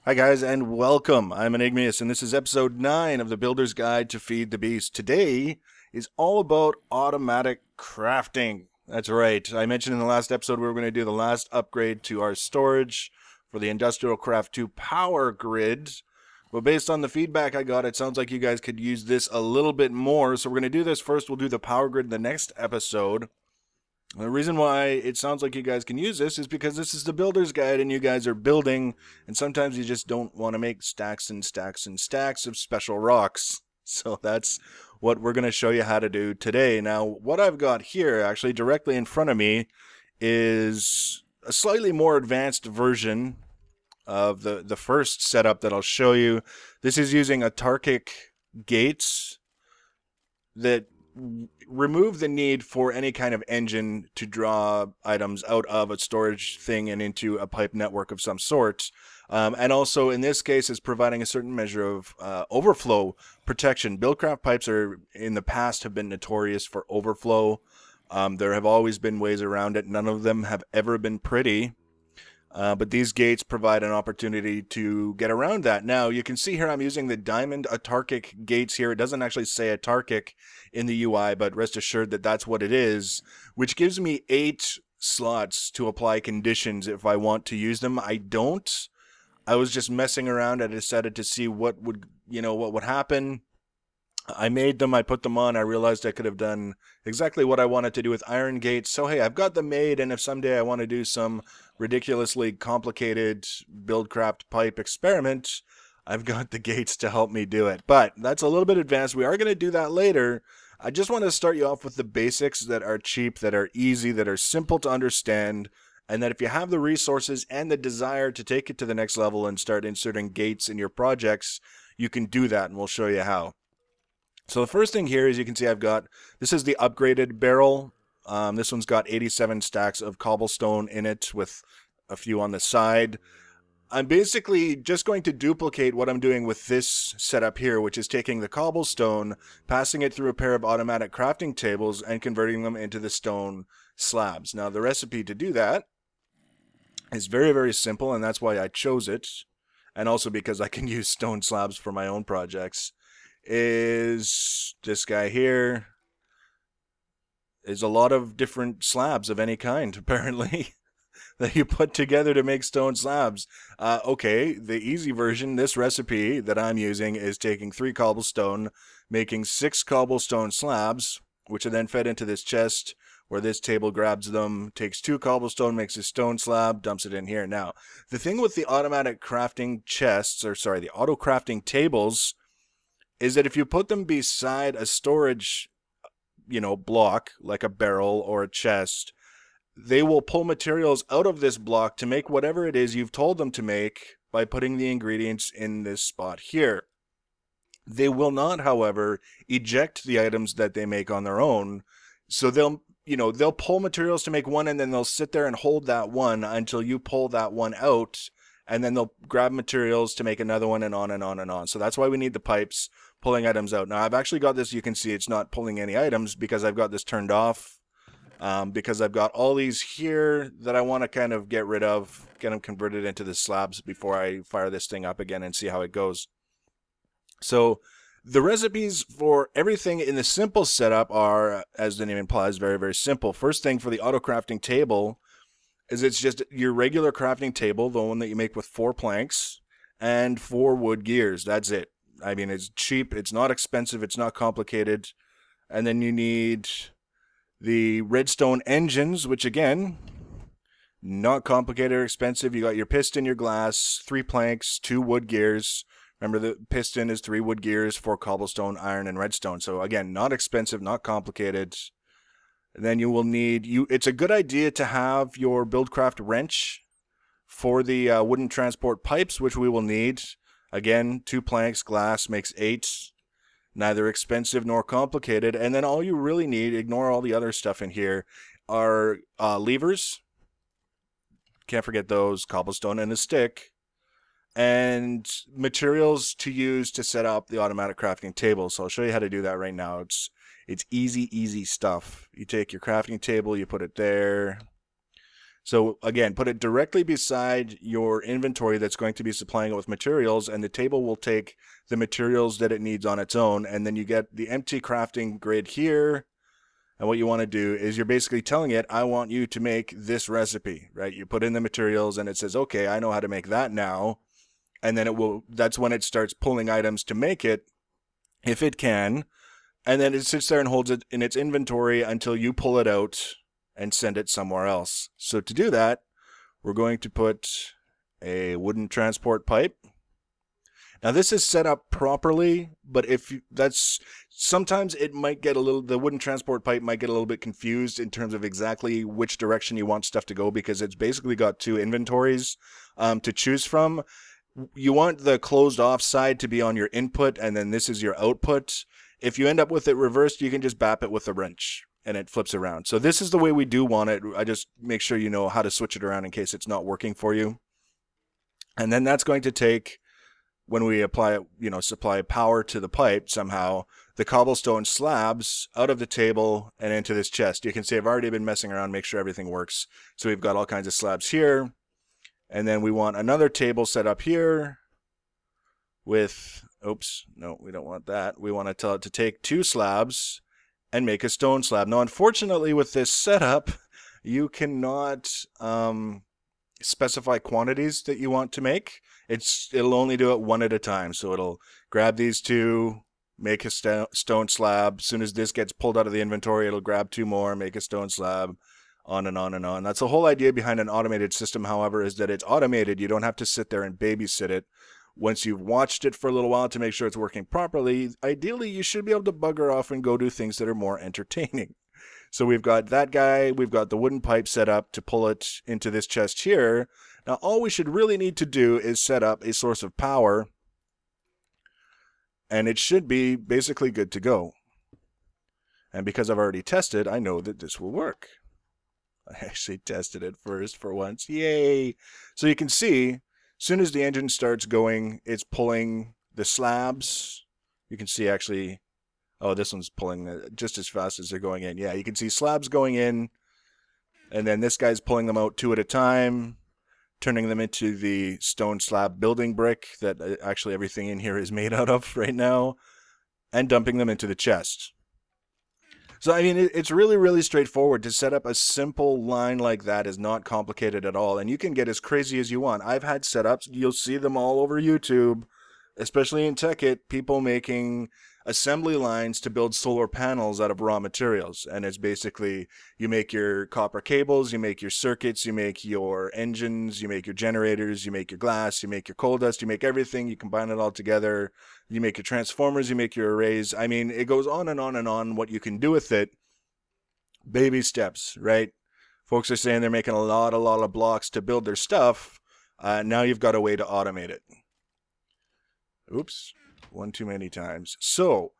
Hi guys and welcome. I'm Enigmius and this is episode 9 of the Builder's Guide to Feed the Beast. Today is all about automatic crafting. That's right. I mentioned in the last episode we were going to do the last upgrade to our storage for the Industrial Craft 2 power grid. But based on the feedback I got, it sounds like you guys could use this a little bit more. So we're going to do this first. We'll do the power grid in the next episode. The reason why it sounds like you guys can use this is because this is the builder's guide and you guys are building, and sometimes you just don't want to make stacks and stacks and stacks of special rocks. So that's what we're going to show you how to do today. Now, what I've got here actually directly in front of me is a slightly more advanced version of the first setup that I'll show you. This is using Autarchic Gates that remove the need for any kind of engine to draw items out of a storage thing and into a pipe network of some sort. And also, in this case, is providing a certain measure of overflow protection. Buildcraft pipes in the past have been notorious for overflow. There have always been ways around it. None of them have ever been pretty. But these gates provide an opportunity to get around that. Now, you can see here I'm using the diamond Autarchic gates here. It doesn't actually say Autarchic in the UI, but rest assured that that's what it is, which gives me 8 slots to apply conditions if I want to use them. I don't. I was just messing around. I decided to see what would happen. I made them, I put them on, I realized I could have done exactly what I wanted to do with iron gates. So hey, I've got them made, and if someday I want to do some ridiculously complicated buildcraft pipe experiment, I've got the gates to help me do it. But that's a little bit advanced. We are going to do that later. I just want to start you off with the basics that are cheap, that are easy, that are simple to understand, and that if you have the resources and the desire to take it to the next level and start inserting gates in your projects, you can do that, and we'll show you how. So the first thing here is you can see this is the upgraded barrel. This one's got 87 stacks of cobblestone in it with a few on the side. I'm basically just going to duplicate what I'm doing with this setup here, which is taking the cobblestone, passing it through a pair of automatic crafting tables, and converting them into the stone slabs. Now, the recipe to do that is very, very simple, and that's why I chose it, and also because I can use stone slabs for my own projects. Is this guy here. Is a lot of different slabs of any kind, apparently, that you put together to make stone slabs. Okay, the easy version, this recipe that I'm using is taking 3 cobblestone, making 6 cobblestone slabs, which are then fed into this chest, where this table grabs them, takes 2 cobblestone, makes a stone slab, dumps it in here. Now, the thing with the automatic crafting chests, the auto crafting tables, is that if you put them beside a storage, block, like a barrel or a chest, they will pull materials out of this block to make whatever it is you've told them to make by putting the ingredients in this spot here. They will not, however, eject the items that they make on their own. So they'll pull materials to make one, and then they'll sit there and hold that one until you pull that one out, and then they'll grab materials to make another one, and on and on and on. So that's why we need the pipes pulling items out. Now, I've actually got this, you can see it's not pulling any items because I've got this turned off, because I've got all these here that I want to kind of get rid of, get them converted into the slabs before I fire this thing up again and see how it goes. So the recipes for everything in the simple setup are, as the name implies, very, very simple. First thing for the auto crafting table is it's just your regular crafting table, the one that you make with 4 planks and 4 wood gears. That's it. I mean, it's cheap, it's not expensive, it's not complicated. And then you need the redstone engines, which again, not complicated or expensive. You got your piston, your glass, 3 planks, 2 wood gears. Remember, the piston is 3 wood gears, 4 cobblestone, iron, and redstone. So again, not expensive, not complicated. And then you will need, it's a good idea to have your Buildcraft wrench for the wooden transport pipes, which we will need. Again, 2 planks, glass makes 8. Neither expensive nor complicated. And then all you really need, ignore all the other stuff in here, are levers. Can't forget those, cobblestone and a stick. And materials to use to set up the automatic crafting table. So I'll show you how to do that right now. It's easy, easy stuff. You take your crafting table, you put it there. So again, put it directly beside your inventory that's going to be supplying it with materials, and the table will take the materials that it needs on its own, and then you get the empty crafting grid here. And what you want to do is you're basically telling it, I want you to make this recipe, right? You put in the materials and it says, okay, I know how to make that now. And then that's when it starts pulling items to make it, if it can. And then it sits there and holds it in its inventory until you pull it out and send it somewhere else. So to do that, we're going to put a wooden transport pipe. Now this is set up properly, but sometimes it might get the wooden transport pipe might get a little bit confused in terms of exactly which direction you want stuff to go, because it's basically got two inventories to choose from. You want the closed off side to be on your input, and then this is your output. If you end up with it reversed, you can just bap it with a wrench and it flips around. So this is the way we do want it. I just make sure you know how to switch it around in case it's not working for you. And then that's going to take, when we apply, supply power to the pipe somehow, the cobblestone slabs out of the table and into this chest. You can see I've already been messing around, make sure everything works. So we've got all kinds of slabs here. And then we want another table set up here with, oops, no, we don't want that. We want to tell it to take two slabs and make a stone slab. Now, unfortunately, with this setup, you cannot specify quantities that you want to make. It'll only do it one at a time. So it'll grab these two, make a stone slab. As soon as this gets pulled out of the inventory, it'll grab two more, make a stone slab, on and on and on. That's the whole idea behind an automated system, however, is that it's automated. You don't have to sit there and babysit it. Once you've watched it for a little while to make sure it's working properly, ideally you should be able to bugger off and go do things that are more entertaining. So we've got that guy, we've got the wooden pipe set up to pull it into this chest here. Now all we should really need to do is set up a source of power, and it should be basically good to go. And because I've already tested, I know that this will work. I actually tested it first for once. Yay! So you can see, as soon as the engine starts going, it's pulling the slabs. You can see actually, oh, this one's pulling just as fast as they're going in. Yeah, you can see slabs going in, and then this guy's pulling them out two at a time, turning them into the stone slab building brick that actually everything in here is made out of right now, and dumping them into the chest. So, I mean, it's really, really straightforward. To set up a simple line like that is not complicated at all. And you can get as crazy as you want. I've had setups, you'll see them all over YouTube, especially in TechIt, people making assembly lines to build solar panels out of raw materials. And it's basically, you make your copper cables, you make your circuits, you make your engines, you make your generators, you make your glass, you make your coal dust, you make everything, you combine it all together. You make your transformers, you make your arrays. I mean, it goes on and on and on what you can do with it. Baby steps, right? Folks are saying they're making a lot of blocks to build their stuff. Now you've got a way to automate it. Oops, one too many times. So,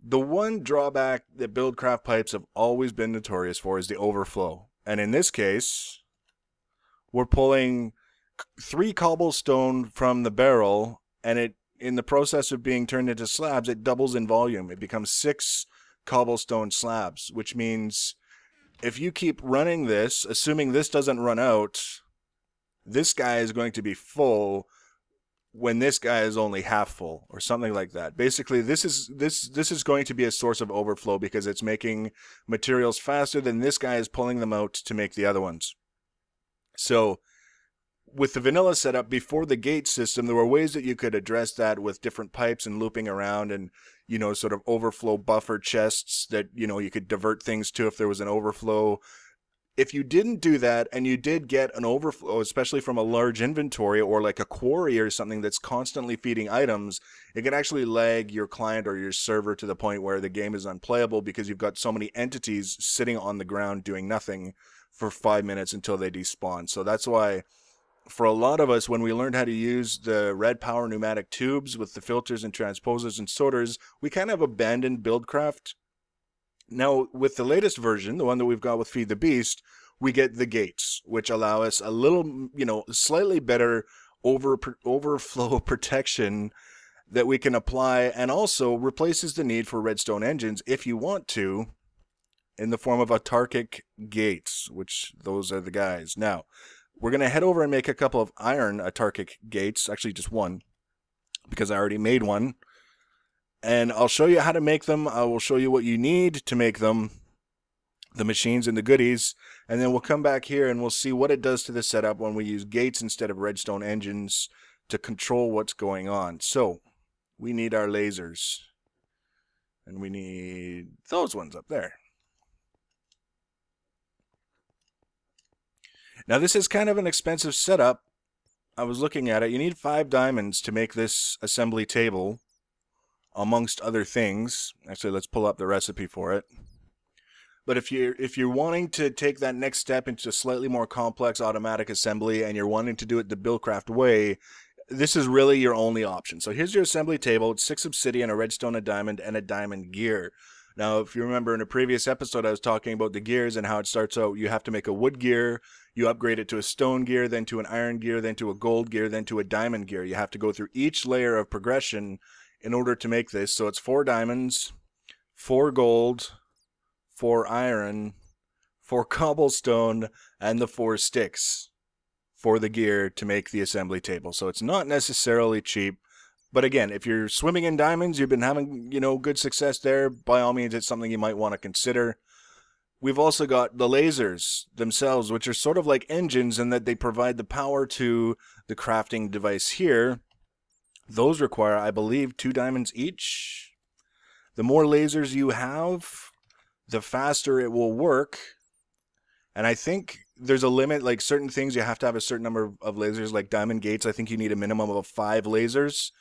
the one drawback that Buildcraft pipes have always been notorious for is the overflow. And in this case, we're pulling 3 cobblestone from the barrel, and in the process of being turned into slabs, it doubles in volume. It becomes 6 cobblestone slabs, which means if you keep running this, assuming this doesn't run out, this guy is going to be full when this guy is only half full, or something like that. Basically, this is going to be a source of overflow because it's making materials faster than this guy is pulling them out to make the other ones. So, with the vanilla setup before the gate system, there were ways that you could address that with different pipes and looping around and, sort of overflow buffer chests that, you could divert things to if there was an overflow. If you didn't do that and you did get an overflow, especially from a large inventory or like a quarry or something that's constantly feeding items, it can actually lag your client or your server to the point where the game is unplayable because you've got so many entities sitting on the ground doing nothing for 5 minutes until they despawn. So that's why, for a lot of us, when we learned how to use the red power pneumatic tubes with the filters and transposers and sorters, we kind of abandoned Buildcraft. Now, with the latest version, the one that we've got with Feed the Beast, we get the gates, which allow us a little, slightly better overflow protection that we can apply, and also replaces the need for redstone engines if you want to in the form of Autarchic Gates, which those are the guys. Now, we're going to head over and make a couple of iron Autarchic Gates, actually just one, because I already made one. And I'll show you how to make them. I will show you what you need to make them, the machines and the goodies, and then we'll come back here and we'll see what it does to the setup when we use gates instead of redstone engines to control what's going on. So, we need our lasers. And we need those ones up there. Now this is kind of an expensive setup. I was looking at it. You need 5 diamonds to make this assembly table, amongst other things. Actually, let's pull up the recipe for it. But if you're wanting to take that next step into slightly more complex automatic assembly and you're wanting to do it the Buildcraft way, this is really your only option. So here's your assembly table. It's 6 obsidian, a redstone, a diamond, and a diamond gear. Now, if you remember in a previous episode, I was talking about the gears and how it starts out. You have to make a wood gear, you upgrade it to a stone gear, then to an iron gear, then to a gold gear, then to a diamond gear. You have to go through each layer of progression in order to make this. So it's 4 diamonds, 4 gold, 4 iron, 4 cobblestone, and the 4 sticks for the gear to make the assembly table. So it's not necessarily cheap. But again, if you're swimming in diamonds, you've been having, good success there, by all means, it's something you might want to consider. We've also got the lasers themselves, which are sort of like engines in that they provide the power to the crafting device here. Those require, I believe, 2 diamonds each. The more lasers you have, the faster it will work. And I think there's a limit, like certain things you have to have a certain number of lasers, like diamond gates. I think you need a minimum of 5 lasers.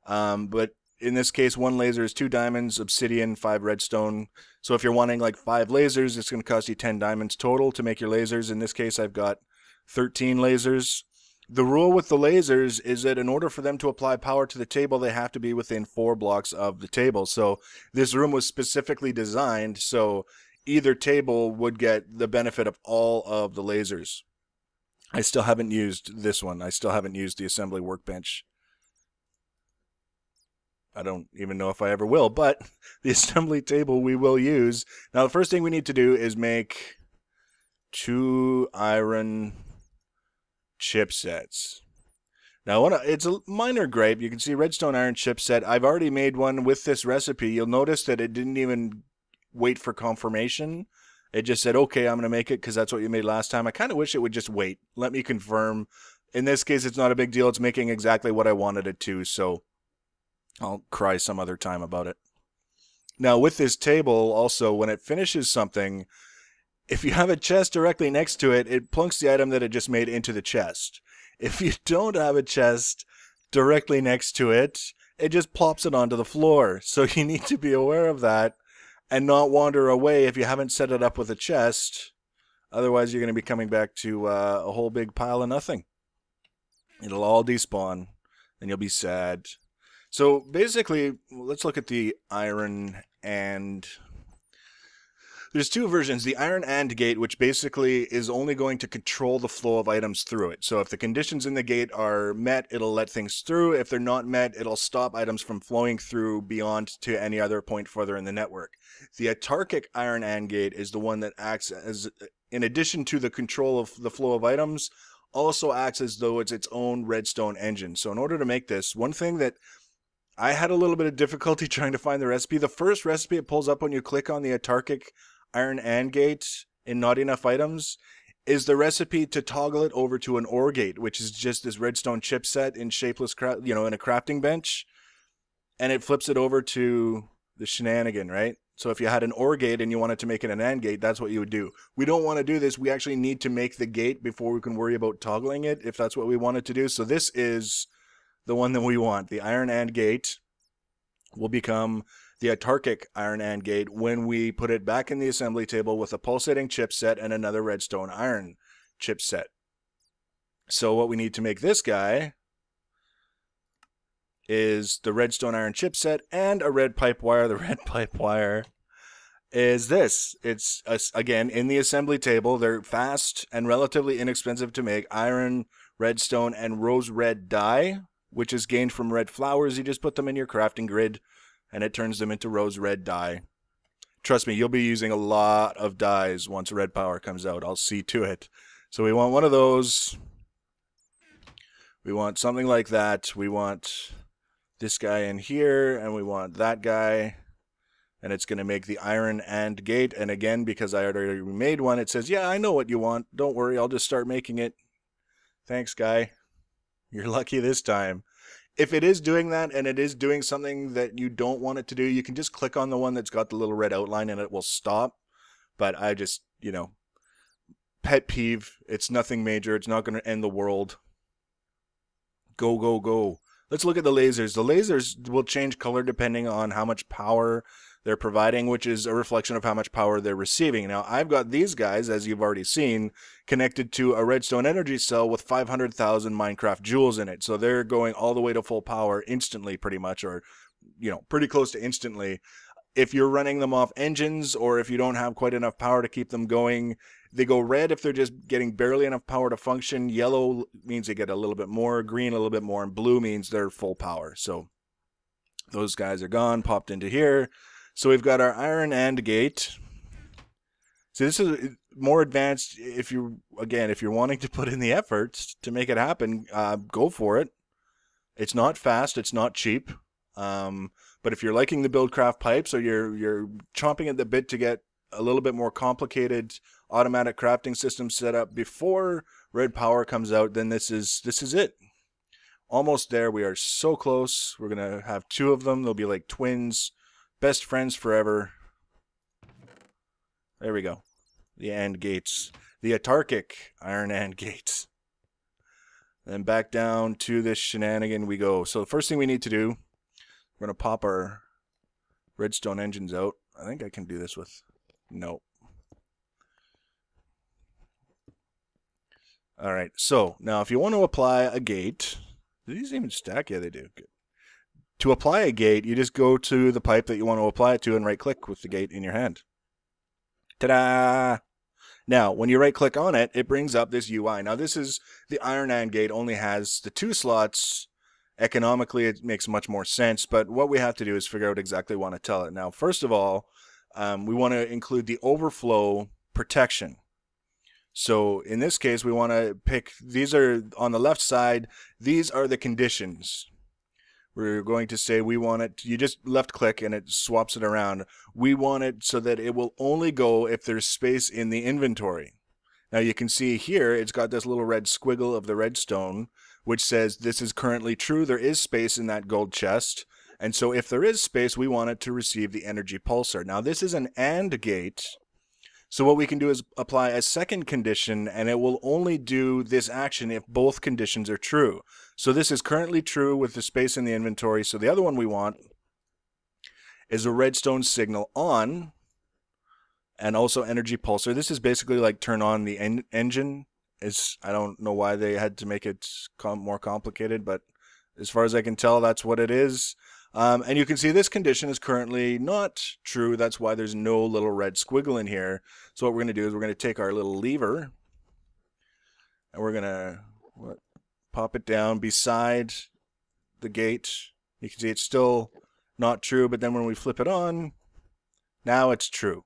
But in this case, 1 laser is 2 diamonds, obsidian, 5 redstone. So if you're wanting like 5 lasers, it's going to cost you 10 diamonds total to make your lasers. In this case, I've got 13 lasers. The rule with the lasers is that in order for them to apply power to the table, they have to be within 4 blocks of the table. So this room was specifically designed so either table would get the benefit of all of the lasers. I still haven't used this one. I still haven't used the assembly workbench. I don't even know if I ever will, but the assembly table we will use. Now the first thing we need to do is make 2 iron chipsets. Now it's a minor gripe. You can see redstone iron chipset. I've already made one with this recipe. You'll notice that it didn't even wait for confirmation. It just said, okay, I'm going to make it because that's what you made last time. I kind of wish it would just wait. Let me confirm. In this case, it's not a big deal. It's making exactly what I wanted it to, so I'll cry some other time about it. Now, with this table, also, when it finishes something, if you have a chest directly next to it, it plunks the item that it just made into the chest. If you don't have a chest directly next to it, it just plops it onto the floor. So you need to be aware of that and not wander away if you haven't set it up with a chest. Otherwise, you're going to be coming back to a whole big pile of nothing. It'll all despawn, and you'll be sad. So basically, let's look at the iron and... There's 2 versions. The iron AND gate, which basically is only going to control the flow of items through it. So if the conditions in the gate are met, it'll let things through. If they're not met, it'll stop items from flowing through beyond to any other point further in the network. The Autarchic Iron AND gate is the one that acts as, in addition to the control of the flow of items, also acts as though it's its own redstone engine. So in order to make this, one thing that I had a little bit of difficulty trying to find the recipe. The first recipe it pulls up when you click on the Autarchic Iron AND Gate in Not Enough Items is the recipe to toggle it over to an OR gate, which is just this redstone chipset in shapeless, in a crafting bench, and it flips it over to the shenanigan, right? So if you had an OR gate and you wanted to make it an AND gate, that's what you would do. We don't want to do this. We actually need to make the gate before we can worry about toggling it, if that's what we wanted to do. So this is the one that we want. The Iron AND Gate will become the Autarchic Iron AND Gate when we put it back in the assembly table with a pulsating chipset and another redstone iron chipset. So what we need to make this guy is the redstone iron chipset and a red pipe wire. The red pipe wire is this. It's, again, in the assembly table. They're fast and relatively inexpensive to make. Iron, redstone, and rose red dye, which is gained from red flowers. You just put them in your crafting grid and it turns them into rose red dye. Trust me, you'll be using a lot of dyes once red power comes out. I'll see to it. So we want one of those. We want something like that. We want this guy in here, and we want that guy. And it's going to make the iron and gate. And again, because I already made one, it says, yeah, I know what you want. Don't worry, I'll just start making it. Thanks, guy. You're lucky this time. If it is doing that, and it is doing something that you don't want it to do, you can just click on the one that's got the little red outline and it will stop. But I just, you know, pet peeve. It's nothing major. It's not going to end the world. Go, go, go. Let's look at the lasers. The lasers will change color depending on how much power they're providing, which is a reflection of how much power they're receiving. Now, I've got these guys, as you've already seen, connected to a redstone energy cell with 500,000 Minecraft joules in it. So they're going all the way to full power instantly, pretty much, or, you know, pretty close to instantly. If you're running them off engines, or if you don't have quite enough power to keep them going, they go red if they're just getting barely enough power to function. Yellow means they get a little bit more, green a little bit more, and blue means they're full power. So those guys are gone, popped into here. So we've got our iron and gate. So this is more advanced. If you're wanting to put in the effort to make it happen, go for it. It's not fast. It's not cheap. But if you're liking the Buildcraft pipes, or you're chomping at the bit to get a little bit more complicated automatic crafting system set up before red power comes out, then this is it. Almost there. We are so close. We're gonna have two of them. They'll be like twins. Best friends forever. There we go. The AND gates. The Autarchic Iron AND Gates. Then back down to this shenanigan we go. So the first thing we need to do, we're going to pop our redstone engines out. I think I can do this with... No. Alright, so now if you want to apply a gate... Do these even stack? Yeah, they do. Good. To apply a gate, you just go to the pipe that you want to apply it to and right-click with the gate in your hand. Ta-da! Now, when you right-click on it, it brings up this UI. Now, this is the Iron AND Gate only has the 2 slots. Economically, it makes much more sense, but what we have to do is figure out exactly what we want to tell it. Now, first of all, we want to include the overflow protection. So, in this case, we want to pick, these are on the left side, these are the conditions. We're going to say we want it, you just left click and it swaps it around. We want it so that it will only go if there's space in the inventory. Now you can see here, it's got this little red squiggle of the redstone, which says this is currently true. There is space in that gold chest. And so if there is space, we want it to receive the energy pulsar. Now this is an AND gate. So what we can do is apply a second condition, and it will only do this action if both conditions are true. So this is currently true with the space in the inventory. So the other one we want is a redstone signal on, and also energy pulsar. This is basically like turn on the engine. I don't know why they had to make it more complicated, but as far as I can tell, that's what it is. And you can see this condition is currently not true. That's why there's no little red squiggle in here. So what we're going to do is we're going to take our little lever and we're going to pop it down beside the gate. You can see it's still not true, but then when we flip it on, now it's true.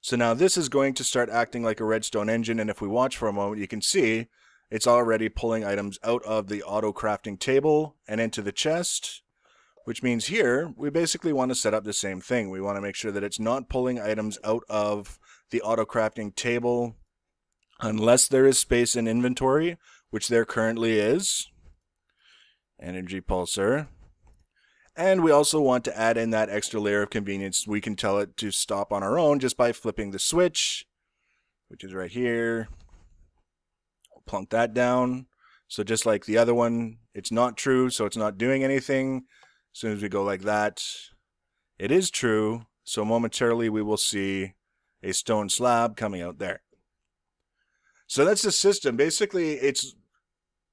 So now this is going to start acting like a redstone engine, and if we watch for a moment, you can see it's already pulling items out of the auto crafting table and into the chest. Which means here, we basically want to set up the same thing. We want to make sure that it's not pulling items out of the auto-crafting table unless there is space in inventory, which there currently is. Energy pulsar. And we also want to add in that extra layer of convenience. We can tell it to stop on our own just by flipping the switch, which is right here. We'll plunk that down. So just like the other one, it's not true, so it's not doing anything. As soon as we go like that, it is true. So momentarily we will see a stone slab coming out there. So that's the system. Basically, it's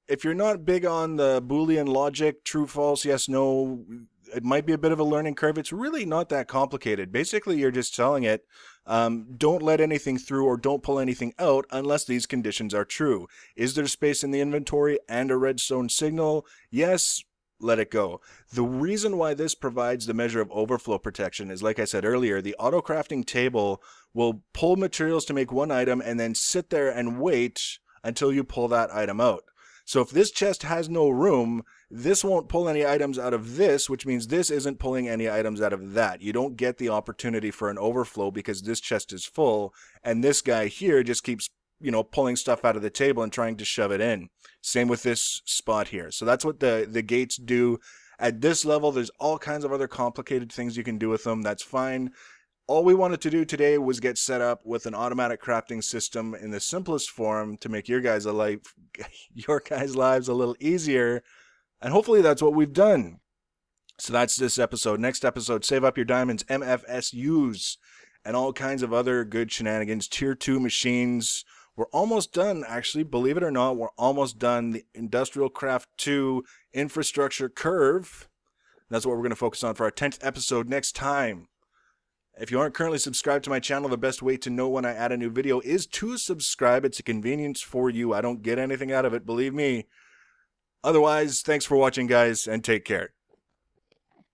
if you're not big on the Boolean logic, true, false, yes, no, it might be a bit of a learning curve. It's really not that complicated. Basically, you're just telling it, don't let anything through or don't pull anything out unless these conditions are true. Is there space in the inventory and a redstone signal? Yes. let it go. The reason why this provides the measure of overflow protection is, like I said earlier, the auto crafting table will pull materials to make one item and then sit there and wait until you pull that item out. So if this chest has no room, this won't pull any items out of this, which means this isn't pulling any items out of that. You don't get the opportunity for an overflow because this chest is full, and this guy here just keeps, you know, pulling stuff out of the table and trying to shove it in. Same with this spot here. So that's what the gates do. At this level, there's all kinds of other complicated things you can do with them. That's fine. All we wanted to do today was get set up with an automatic crafting system in the simplest form to make your guys' lives a little easier. And hopefully that's what we've done. So that's this episode. Next episode, save up your diamonds, MFSUs, and all kinds of other good shenanigans. Tier 2 machines. We're almost done, actually. Believe it or not, we're almost done. The Industrial Craft 2 infrastructure curve. That's what we're going to focus on for our 10th episode next time. If you aren't currently subscribed to my channel, the best way to know when I add a new video is to subscribe. It's a convenience for you. I don't get anything out of it, believe me. Otherwise, thanks for watching, guys, and take care.